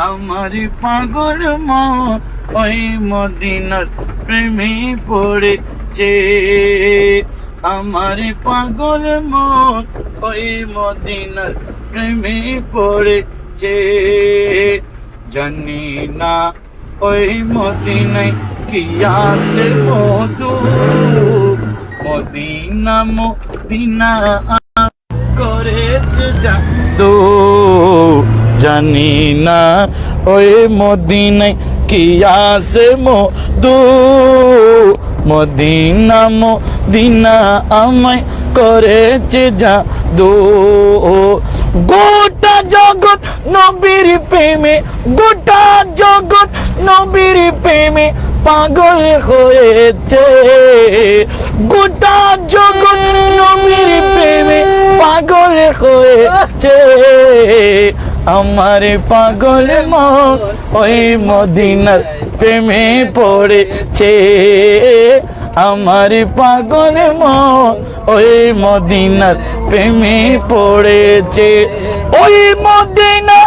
আমার পাগল মন ওই মদিনার প্রেমে পড়েছে। আমার পাগল মন ওই মদিনার প্রেমে পড়েছে। জানি না ওই মদিনায় কি আছে মধু, মদিনা মদিনা করেছে জাদু। জানি না ওই মদিনায় কি আছে মধু, মদিনা মদিনা আমায় করেছে জাদু। গোটা জগৎ নবীর প্রেমে, গোটা জগৎ নবীর প্রেমে পাগল হয়েছে। গোটা জগৎ নবীর প্রেমে পাগল হয়েছে। আমার পাগল মন ওই মদিনার প্রেমে পড়েছে। আমার পাগল মন ওই মদিনার প্রেমে পড়েছে। ওই মদিনা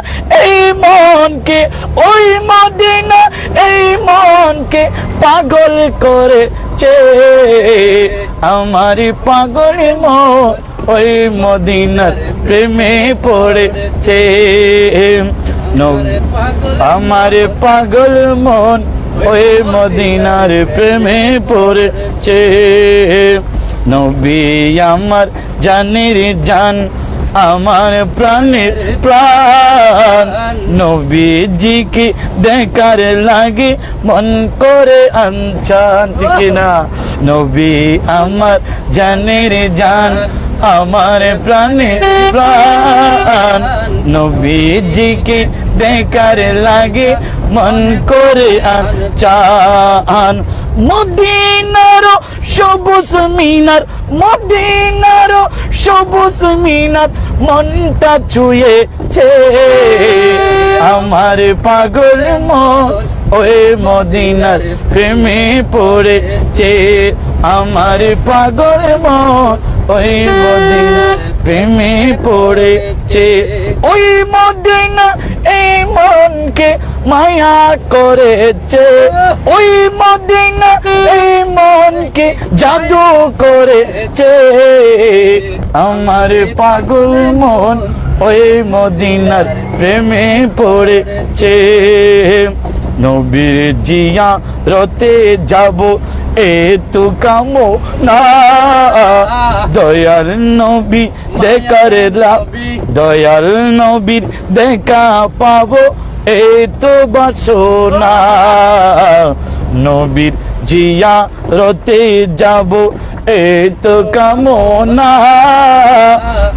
এই মনকে, ওই মদিনা এই মনকে পাগল করেছে। আমার পাগল মন ওই মদিনার প্রেমে পড়েছে। আমার পাগল মন ওই মদিনার প্রেমে পড়েছে। নবী আমার জানের জান, আমার প্রাণের প্রাণ। নবীজিকে দেখার লাগে মন করে আনচান, ঠিক না? নবী আমার জানের জান, আমার প্রাণের প্রাণ। নবীজিকে দেখার লাগে মন করে আনচান। মদিনার সবুজ মিনার, মদিনার সবুজ মিনার মনটা ছুঁয়েছে। আমার পাগল মন ওই মদিনার প্রেমে পড়েছে। আমার পাগল মন ওই মদিনার প্রেমে পড়েছে। ওই মদিনা এই মনকে মায়া করেছে। ওই মদিনা এই মনকে জাদু করেছে। আমার পাগল মন ওই মদিনার প্রেমে পড়েছে। নবীর জিয়ারতে যাব এতো কামো না, দয়াল নবী দেখার লাভি, দয়াল নবীর দেখা পাবো এতো বাসনা। নবীর জিয়ারতে যাব এতো কামনা,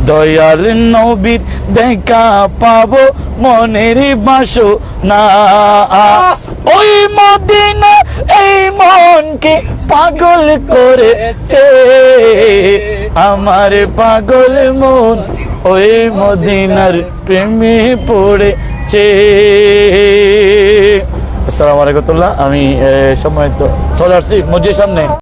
দয়াল নবীর দেখা পাবো মনের বাসনা। ওই মদিনা এই মনকে পাগল করেছে। আমার পাগল মন ওই মদিনার প্রেমে পড়েছে। আসসালামু আলাইকুম। আমি সময় তো চলে আসছি মসজিদের সামনে।